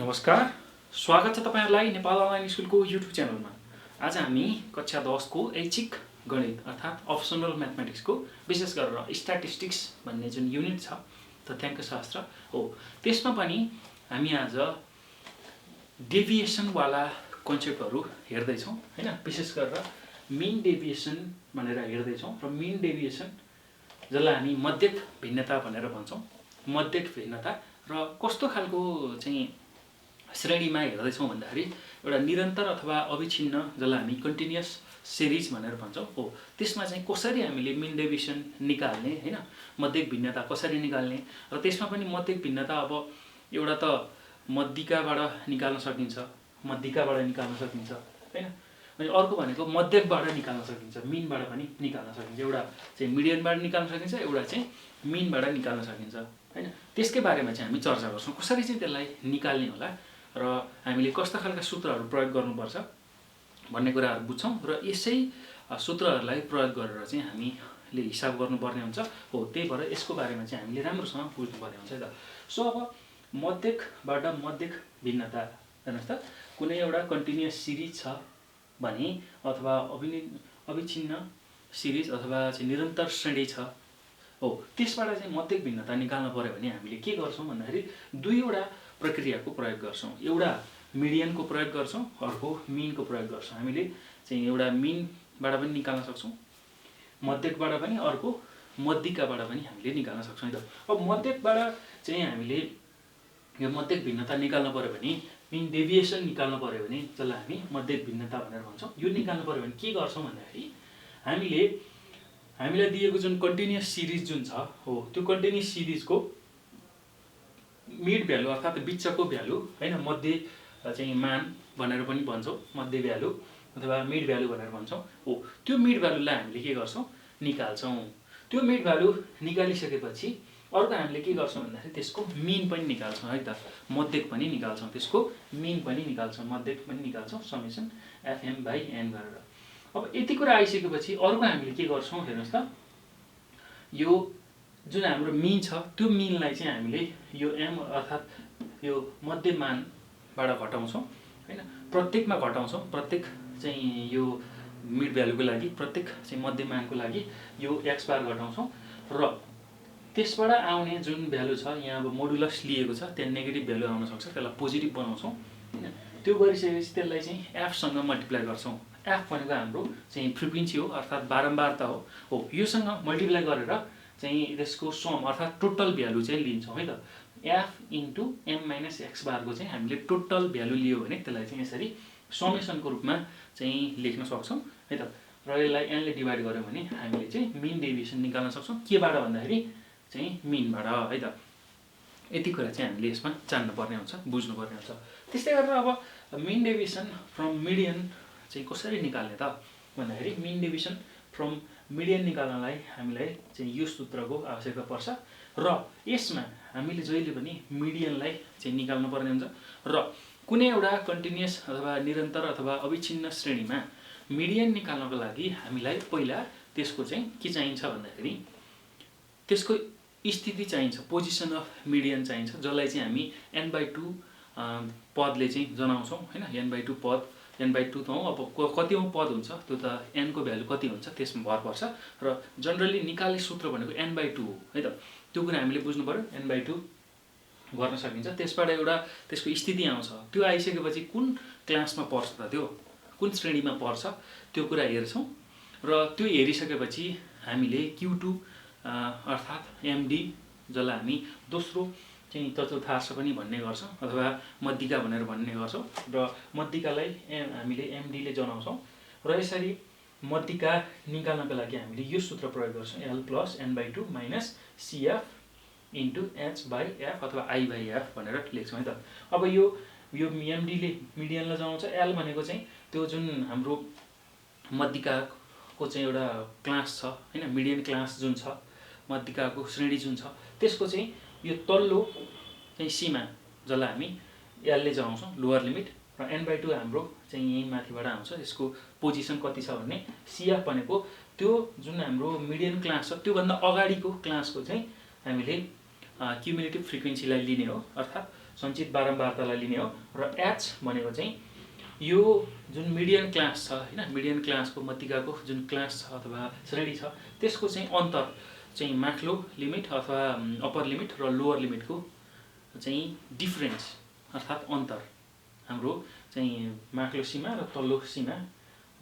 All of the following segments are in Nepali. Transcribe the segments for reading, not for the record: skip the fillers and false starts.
नमस्कार, स्वागत छ तपाईहरुलाई नेपाल अनलाइन स्कुलको युट्युब च्यानलमा। आज हामी कक्षा 10 को ऐच्छिक गणित अर्थात अप्सनल म्याथमेटिक्स को विशेष गरेर स्ट्याटिस्टिक्स भन्ने जुन युनिट छ तथ्याङ्क शास्त्र हो त्यसमा पनि हामी आज डेभिएसन वाला कन्सेप्टहरु हेर्दै छौं हैन। विशेष गरेर मीन डेभिएसन भनेर हेर्दै छौं र मीन डेभिएसन जसलाई हामी मध्यक भिन्नता भनेर भन्छौं। मध्यक भिन्नता र कस्तो खालको चाहिँ श्रेणीमा हेर्दै छौं भन्दाखेरि एउटा निरन्तर अथवा अविच्छिन्न जसलाई हामी कन्टिन्युअस सिरिज भनेर भन्छौं हो त्यसमा चाहिँ कसरी हामीले मीन डेभिएसन निकाल्ने हैन, मध्यक भिन्नता कसरी निकाल्ने र त्यसमा पनि मध्यक भिन्नता अब एउटा त मध्यिकाबाट निकाल्न सकिन्छ, मध्यिकाबाट निकाल्न सकिन्छ हैन, अनि अर्को भनेको मध्यकबाट निकाल्न सकिन्छ, मीनबाट पनि निकाल्न सकिन्छ। एउटा चाहिँ मिडियनबाट निकाल्न सकिन्छ, एउटा चाहिँ मीनबाट निकाल्न सकिन्छ हैन। त्यसकै बारेमा चाहिँ हामी चर्चा गर्छौं, कसरी चाहिँ त्यसलाई निकाल्ने होला र हामीले कस्ता खालका सूत्रहरू प्रयोग गर्नुपर्छ भन्ने कुराहरू बुझ्छौं र यसै सूत्रहरूलाई प्रयोग गरेर चाहिँ हामीले हिसाब गर्नुपर्ने हुन्छ हो। त्यही भएर यसको बारेमा चाहिँ हामीले राम्रोसँग बुझ्नुपर्ने हुन्छ है त। सो अब मध्यकबाट मध्यक भिन्नता हेर्नुस् त, कुनै एउटा कन्टिन्युअस सिरिज छ भने अथवा अविच्छिन्न सिरिज अथवा चाहिँ निरन्तर श्रेणी छ हो त्यसबाट चाहिँ मध्यक भिन्नता निकाल्न पर्यो भने हामीले के गर्छौं भन्दाखेरि दुईवटा प्रक्रियाको प्रयोग गर्छौं। एउटा मिडियनको प्रयोग गर्छौं, अर्को मीनको प्रयोग गर्छौं। हामीले चाहिँ एउटा मीनबाट पनि निकाल्न सक्छौं, मध्यकबाट पनि, अर्को मध्यिकाबाट पनि हामीले निकाल्न सक्छौं है त। अब मध्यकबाट चाहिँ हामीले यो मध्यक भिन्नता निकाल्न पर्यो भने मीन डेभिएसन निकाल्न पर्यो भने जसलाई हामी मध्यक भिन्नता भनेर भन्छौं, यो निकाल्न पर्यो भने के गर्छौं भन्दाखेरि हामीलाई दिएको जुन कन्टिन्युअस सिरिज जुन छ हो त्यो कन्टिन्युअस सिरिजको मिड भ्यालु अर्थात बिचको भ्यालु हैन, मध्य चाहिँ मान भनेर पनि भन्छौं, मध्य भ्यालु अथवा मिड भ्यालु भनेर भन्छौं हो। त्यो मिड भ्यालुलाई हामीले के गर्छौं निकाल्छौं। त्यो मिड भ्यालु निकालिसकेपछि अर्को हामीले के गर्छौं भन्दाखेरि त्यसको मीन पनि निकाल्छौं है त। मध्यक पनि निकाल्छौं, त्यसको मीन पनि निकाल्छौं, मध्यक पनि निकाल्छौं समेसन fm/n गरेर। अब यति कुरा आइसकेपछि अर्को हामीले के गर्छौं हेर्नुस् त, यो जुन हाम्रो मीन छ त्यो मीनलाई चाहिँ हामीले यो m अर्थात यो मध्यमानबाट घटाउँछौं हैन, प्रत्येकमा घटाउँछौं। प्रत्येक चाहिँ यो मिड भ्यालुको लागि, प्रत्येक चाहिँ मध्यमानको लागि यो x बार घटाउँछौं र त्यसबाट आउने जुन भ्यालु छ यहाँ अब मोडुलस लिएको छ त्यहाँ नेगेटिभ भ्यालु आउन सक्छ, त्यसलाई पोजिटिभ बनाउँछौं हैन। त्यो गरिसकेपछि त्यसलाई चाहिँ f सँग मल्टिप्लाई गर्छौं। f भनेको हाम्रो चाहिँ फ्रिक्वेन्सी हो अर्थात बारम्बारता हो योसँग मल्टिप्लाई गरेर चाहिँ त्यसको सम अर्थात टोटल भ्यालु चाहिँ लिन्छौं है त। f into m minus x बार को चाहिँ हामीले टोटल भ्यालु लियो भने त्यसलाई चाहिँ यसरी समेसनको रूपमा चाहिँ लेख्न सक्छौं है त। र यसलाई n ले डिभाइड गर्यौं भने हामीले चाहिँ मीन डेभिएसन निकाल्न सक्छौं। केबाट भन्दाखेरि चाहिँ मीनबाट है त। यति कुरा चाहिँ हामीले यसमा जान्नु पर्ने हुन्छ, बुझ्नु पर्ने हुन्छ। त्यस्तै गरेर अब मीन डेभिएसन फ्रम मिडियन चाहिँ कसरी निकाल्ने त भन्दाखेरि मीन डेभिएसन फ्रम मिडियन निकाल्नलाई हामीलाई चाहिँ यो सूत्रको आवश्यकता पर्छ र यसमा हामीले जहिले पनि मिडियनलाई चाहिँ निकाल्नु पर्ने हुन्छ र कुनै एउटा कन्टिन्युअस अथवा निरन्तर अथवा अविच्छिन्न श्रेणीमा मिडियन निकाल्नको लागि हामीलाई पहिला त्यसको चाहिँ के चाहिन्छ भन्दाखेरि त्यसको स्थिति चाहिन्छ, पोजिसन अफ मिडियन चाहिन्छ, जसलाई चाहिँ हामी n/2 पदले चाहिँ जनाउँछौं हैन। n/2 पद, n/2 त हो, अब कतिौं पद हुन्छ त्यो त n को भ्यालु कति हुन्छ त्यसमा भर पर्छ र जनरली निकाल्ने सूत्र भनेको n/2 हो है त। त्यो कुरा हामीले बुझ्नु पर्यो, n/2 गर्न सकिन्छ। त्यसबाट एउटा त्यसको स्थिति आउँछ, त्यो आइसकेपछि कुन क्लासमा पर्छ त, त्यो कुन श्रेणीमा पर्छ त्यो कुरा हेर्छौं र त्यो हेरिसकेपछि हामीले q2 अर्थात md जसलाई हामी दोस्रो चाहिँ चतुर्थांश पनि भन्ने गर्छौं अथवा मध्यिका भनेर भन्ने गर्छौं र मध्यिकालाई हामीले md ले जनाउँछौं र यसरी मध्यिका निकाल्नको लागि हामीले यो सूत्र प्रयोग गर्छौं, l + n/2 - cf * h/f अथवा i/f भनेर लेख्छौं है त। अब यो md ले मिडियनलाई जनाउँछ, l भनेको चाहिँ त्यो जुन हाम्रो मध्यिकाको चाहिँ एउटा क्लास छ हैन, मिडियन क्लास जुन छ, मध्यिकाको श्रेणी जुन छ त्यसको चाहिँ यो तल्लो चाहिँ सीमा जसलाई हामी l ले जनाउँछौं, लोअर लिमिट, र n/2 हाम्रो चाहिँ यही माथिबाट आउँछ, यसको पोजिसन कति छ भन्ने। cf भनेको त्यो जुन हाम्रो मिडियन क्लास छ त्यो भन्दा अगाडिको क्लासको चाहिँ हामीले क्युमुलेटिभ फ्रिक्वेन्सीलाई लिने हो, अर्थात सञ्चित बारम्बारतालाई लिने हो र एच भनेको चाहिँ यो जुन मिडियन क्लास छ हैन मिडियन क्लासको मध्यिकाको जुन क्लास छ अथवा श्रेणी छ त्यसको चाहिँ अन्तर चाहिँ माथिल्लो लिमिट अथवा अप्पर लिमिट र लोअर लिमिटको चाहिँ डिफरेन्स अर्थात् अन्तर हाम्रो चाहिँ माथिल्लो सीमा र तल्लो सीमा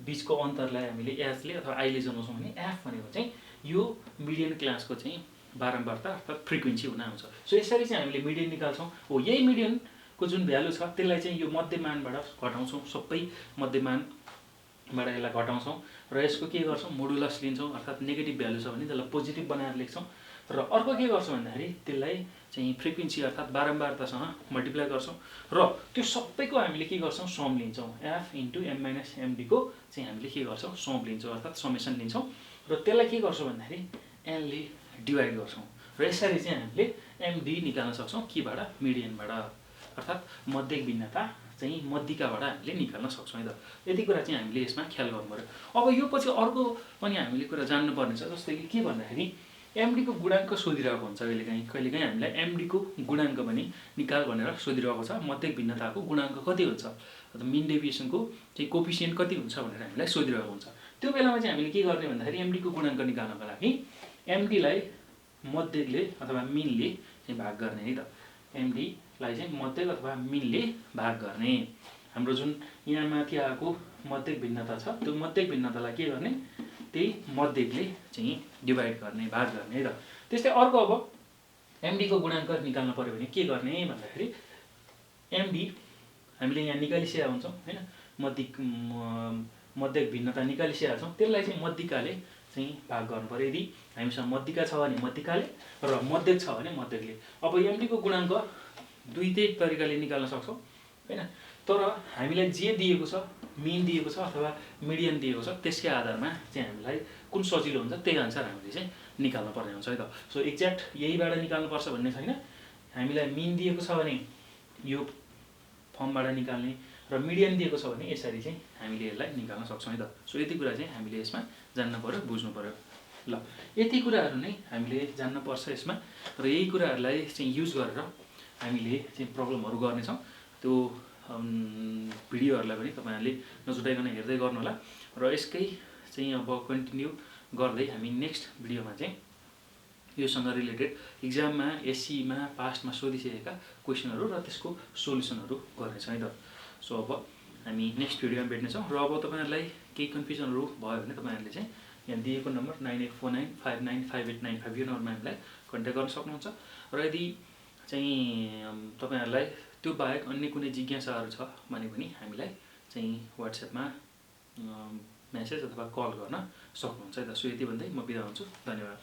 बीचको अन्तरलाई हामीले एचले अथवा आईले जनाउँछौँ भने एफ भनेको चाहिँ यो मिडियन क्लासको चाहिँ बारम्बारता अर्थात् फ्रिक्वेन्सी हुन आउँछ। सो यसरी चाहिँ हामीले मिडियन निकाल्छौँ। हो यही मिडियनको जुन भ्यालु छ त्यसलाई चाहिँ यो मध्यमानबाट घटाउँछौँ, सबै मध्यमानबाट यसलाई घटाउँछौँ र यसको के गर्छौँ मोडुलस लिन्छौँ अर्थात् नेगेटिभ भ्यालु छ भने त्यसलाई पोजिटिभ बनाएर लेख्छौँ र अर्को के गर्छौँ भन्दाखेरि त्यसलाई चाहिँ फ्रिक्वेन्सी अर्थात् बारम्बारतासँग मल्टिप्लाई गर्छौँ र त्यो सबैको हामीले के गर्छौँ सम लिन्छौँ एफ इन्टु एम माइनस एमडीको चाहिँ हामीले के गर्छौँ सम लिन्छौँ अर्थात् समेसन लिन्छौँ र त्यसलाई के गर्छौँ भन्दाखेरि एनले डिभाइड गर्छौँ र यसरी चाहिँ हामीले एमडी निकाल्न सक्छौँ केबाट मिडियनबाट अर्थात् मध्यक भिन्नता चाहिँ मध्यिकाबाट हामीले निकाल्न सक्छौँ है त। यति कुरा चाहिँ हामीले यसमा ख्याल गर्नु पर्यो। अब यो पछि अर्को पनि हामीले कुरा जान्नुपर्ने छ जस्तै कि के भन्दाखेरि एमडीको गुणाङ्क सोधिरहेको हुन्छ कहिलेकाहीँ हामीलाई एमडीको गुणाङ्क पनि निकाल भनेर सोधिरहेको छ मध्यक भिन्नताको गुणाङ्क कति हुन्छ अथवा मिन डेभिएसनको चाहिँ कोफिसिएन्ट कति हुन्छ भनेर हामीलाई सोधिरहेको हुन्छ। त्यो बेलामा चाहिँ हामीले के गर्ने भन्दाखेरि एमडीको गुणाङ्क निकाल्नको लागि एमडीलाई मध्यकले अथवा मिनले चाहिँ भाग गर्ने है त। एमडीलाई चाहिँ मध्यक अथवा मिनले भाग गर्ने। हाम्रो जुन यहाँ माथि आएको मध्यक भिन्नता छ त्यो मध्यक भिन्नतालाई के गर्ने त्यही मध्यकले चाहिँ डिभाइड गर्ने भाग गर्ने है त। त्यस्तै अर्को अब एमडीको गुणाङ्क निकाल्न पर्यो भने के गर्ने भन्दाखेरि एमडी हामीले यहाँ निकालिसकेका हुन्छौँ हैन मध्यक भिन्नता निकालिसकेका छौँ त्यसलाई चाहिँ मध्यिकाले चाहिँ भाग गर्नु पर्यो। यदि हामीसँग मध्यिका छ भने मध्यिकाले र मध्यक छ भने मध्यकले। अब एमडीको गुणाङ्क दुईटै तरिकाले निकाल्न सक्छौँ हैन तर हामीलाई जे दिएको छ मिन दिएको छ अथवा मिडियन दिएको छ त्यसकै आधारमा चाहिँ हामीलाई कुन सजिलो हुन्छ त्यही अनुसार हामीले चाहिँ निकाल्न पर्ने हुन्छ है त। सो एक्ज्याक्ट यहीबाट निकाल्नुपर्छ भन्ने छैन। हामीलाई मिन दिएको छ भने यो फर्मबाट निकाल्ने र मिडियन दिएको छ भने यसरी चाहिँ हामीले यसलाई निकाल्न सक्छौँ है त। सो यति कुरा चाहिँ हामीले यसमा जान्न पर्यो बुझ्नु पर्यो। ल यति कुराहरू नै हामीले जान्नुपर्छ यसमा र यही कुराहरूलाई चाहिँ युज गरेर हामीले चाहिँ प्रब्लमहरू गर्नेछौँ। त्यो भिडियोहरूलाई पनि तपाईँहरूले नछुटाइकन हेर्दै गर्नुहोला र यसकै चाहिँ अब कन्टिन्यू गर्दै हामी नेक्स्ट भिडियोमा चाहिँ योसँग रिलेटेड इक्जाममा एससीमा पास्टमा सोधिसकेका क्वेसनहरू र त्यसको सोल्युसनहरू गर्नेछौँ है त। सो अब हामी नेक्स्ट भिडियोमा भेट्नेछौँ र अब तपाईँहरूलाई केही कन्फ्युजनहरू भयो भने तपाईँहरूले चाहिँ यहाँ दिएको नम्बर 9849595895 यो नम्बरमा हामीलाई कन्ट्याक्ट गर्न सक्नुहुन्छ र यदि चाहिँ तपाईँहरूलाई त्यो बाहेक अन्य कुनै जिज्ञासाहरू छ भने पनि हामीलाई चाहिँ वाट्सएपमा मेसेज अथवा कल गर्न सक्नुहुन्छ है त। सो यति भन्दै म बिदा हुन्छु। धन्यवाद।